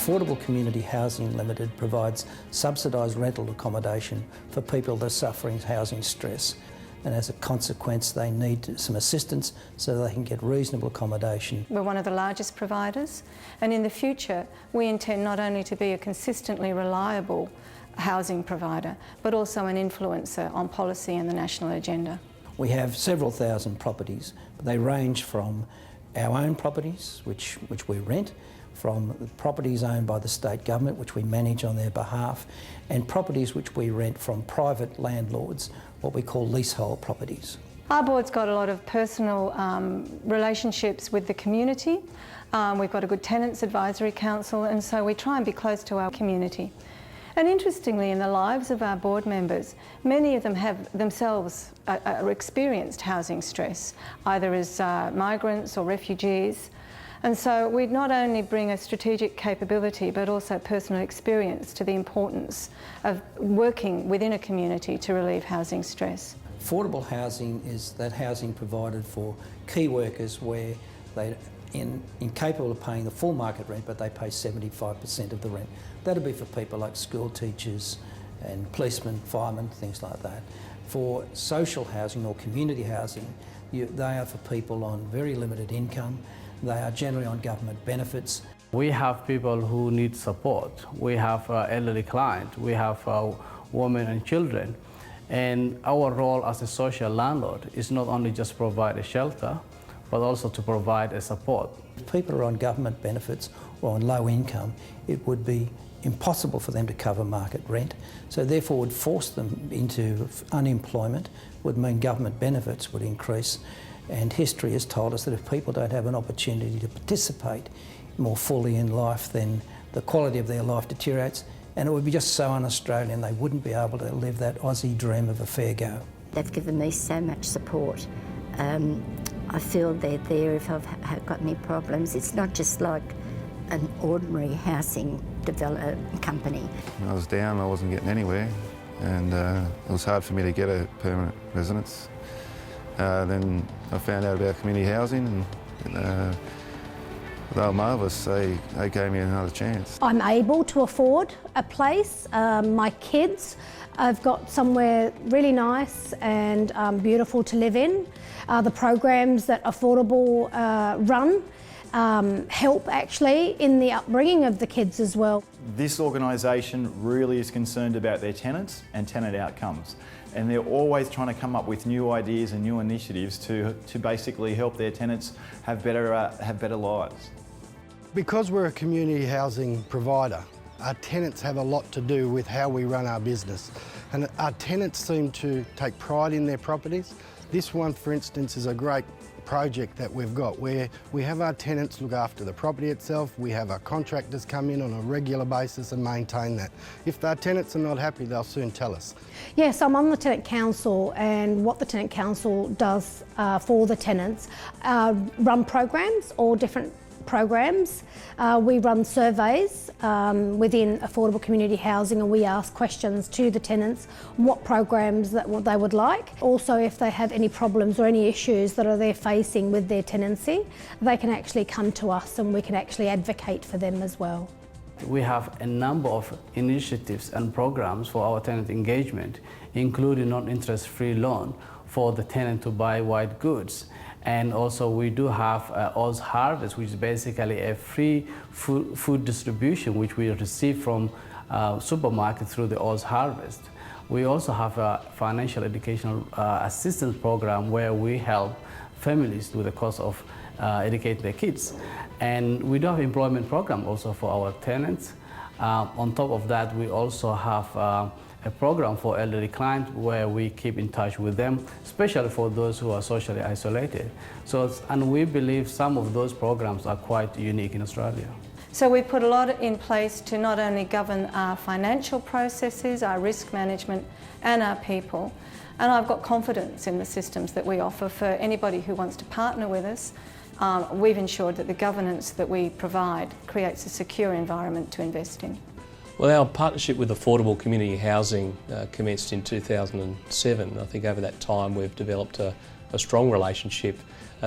Affordable Community Housing Limited provides subsidised rental accommodation for people that are suffering housing stress, and as a consequence they need some assistance so they can get reasonable accommodation. We're one of the largest providers, and in the future we intend not only to be a consistently reliable housing provider but also an influencer on policy and the national agenda. We have several thousand properties, but they range from our own properties, which we rent, from properties owned by the state government, which we manage on their behalf, and properties which we rent from private landlords, what we call leasehold properties. Our board's got a lot of personal relationships with the community. We've got a good tenants advisory council, and so we try and be close to our community. And interestingly, in the lives of our board members, many of them have themselves experienced housing stress, either as migrants or refugees. And so we not only bring a strategic capability but also personal experience to the importance of working within a community to relieve housing stress. Affordable housing is that housing provided for key workers where they're incapable of paying the full market rent, but they pay 75% of the rent. That'll be for people like school teachers and policemen, firemen, things like that. For social housing or community housing, they are for people on very limited income. They are generally on government benefits. We have people who need support. We have elderly clients. We have women and children. And our role as a social landlord is not only just provide a shelter, but also to provide a support. If people are on government benefits or on low income, it would be impossible for them to cover market rent. So therefore would force them into unemployment, would mean government benefits would increase. And history has told us that if people don't have an opportunity to participate more fully in life, then the quality of their life deteriorates, and it would be just so un-Australian. They wouldn't be able to live that Aussie dream of a fair go. They've given me so much support. I feel they're there if I've got any problems. It's not just like an ordinary housing development company. When I was down, I wasn't getting anywhere, and it was hard for me to get a permanent residence. Then I found out about community housing, and they were marvellous. They gave me another chance. I'm able to afford a place. My kids have got somewhere really nice and beautiful to live in. The programs that Affordable run help actually in the upbringing of the kids as well. This organisation really is concerned about their tenants and tenant outcomes, and they're always trying to come up with new ideas and new initiatives to basically help their tenants have better lives. Because we're a community housing provider, our tenants have a lot to do with how we run our business, and our tenants seem to take pride in their properties. This one, for instance, is a great project that we've got where we have our tenants look after the property itself. We have our contractors come in on a regular basis and maintain that. If our tenants are not happy, they'll soon tell us. Yes, I'm on the Tenant Council, and what the Tenant Council does for the tenants, run programs or different programs. We run surveys within affordable community housing, and we ask questions to the tenants what programs that they would like. Also, if they have any problems or any issues that they're facing with their tenancy, they can actually come to us and we can actually advocate for them as well. We have a number of initiatives and programs for our tenant engagement, including non-interest-free loan for the tenant to buy white goods. And also we do have Oz Harvest, which is basically a free food distribution which we receive from supermarkets through the Oz Harvest. We also have a financial educational assistance program where we help families with the cost of educating their kids. And we do have employment program also for our tenants. On top of that, we also have a program for elderly clients where we keep in touch with them, especially for those who are socially isolated. And we believe some of those programs are quite unique in Australia. So we put a lot in place to not only govern our financial processes, our risk management and our people. And I've got confidence in the systems that we offer for anybody who wants to partner with us. We've ensured that the governance that we provide creates a secure environment to invest in. Well, our partnership with Affordable Community Housing commenced in 2007. I think over that time we've developed a strong relationship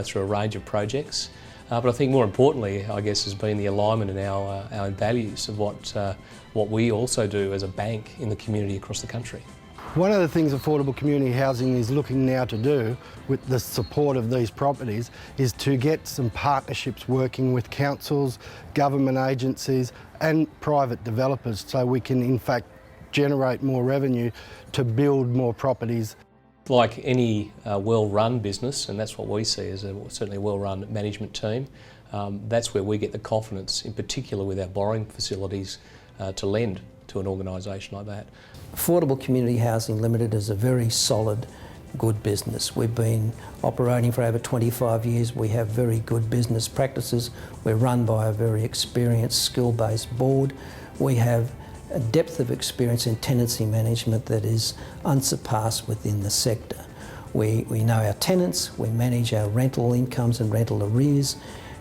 through a range of projects. But I think more importantly, I guess, has been the alignment in our values of what we also do as a bank in the community across the country. One of the things Affordable Community Housing is looking now to do with the support of these properties is to get some partnerships working with councils, government agencies and private developers so we can in fact generate more revenue to build more properties. Like any well-run business, and that's what we see as certainly a well-run management team, that's where we get the confidence, in particular with our borrowing facilities, to lend to an organisation like that. Affordable Community Housing Limited is a very solid, good business. We've been operating for over 25 years. We have very good business practices. We're run by a very experienced, skill-based board. We have a depth of experience in tenancy management that is unsurpassed within the sector. We know our tenants, we manage our rental incomes and rental arrears,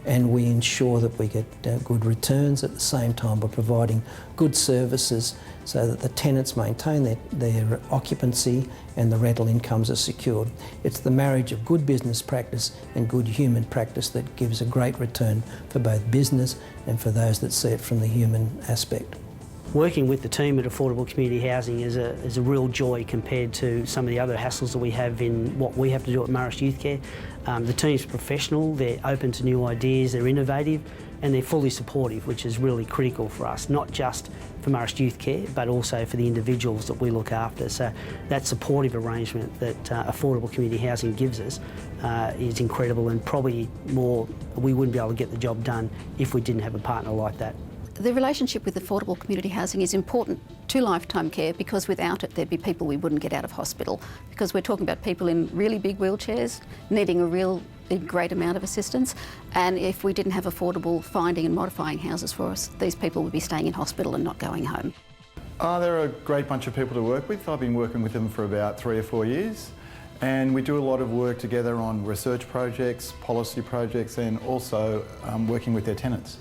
and we ensure that we get good returns. At the same time, we're providing good services so that the tenants maintain their occupancy and the rental incomes are secured. It's the marriage of good business practice and good human practice that gives a great return for both business and for those that see it from the human aspect. Working with the team at Affordable Community Housing is a real joy compared to some of the other hassles that we have in what we have to do at Marist Youth Care. The team's professional, they're open to new ideas, they're innovative and they're fully supportive, which is really critical for us, not just for Marist Youth Care but also for the individuals that we look after. So that supportive arrangement that Affordable Community Housing gives us is incredible, and probably more, we wouldn't be able to get the job done if we didn't have a partner like that. The relationship with Affordable Community Housing is important to lifetime care because without it there'd be people we wouldn't get out of hospital, because we're talking about people in really big wheelchairs needing a great amount of assistance, and if we didn't have affordable finding and modifying houses for us, these people would be staying in hospital and not going home. They're a great bunch of people to work with. I've been working with them for about 3 or 4 years, and we do a lot of work together on research projects, policy projects and also working with their tenants.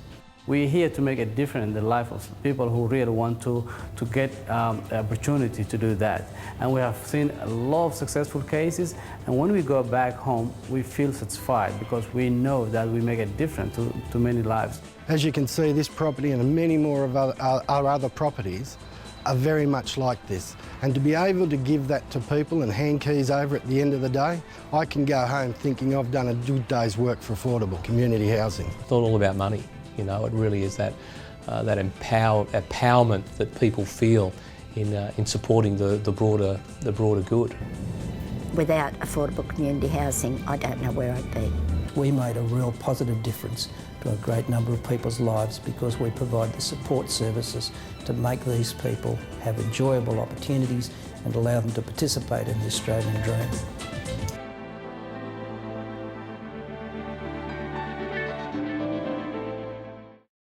We're here to make a difference in the life of people who really want to get the opportunity to do that. And we have seen a lot of successful cases, and when we go back home, we feel satisfied because we know that we make a difference to many lives. As you can see, this property and many more of our other properties are very much like this. And to be able to give that to people and hand keys over at the end of the day, I can go home thinking I've done a good day's work for Affordable Community Housing. It's not all about money. You know, it really is that empowerment that people feel in supporting the broader good. Without affordable community housing, I don't know where I'd be. We made a real positive difference to a great number of people's lives because we provide the support services to make these people have enjoyable opportunities and allow them to participate in the Australian dream.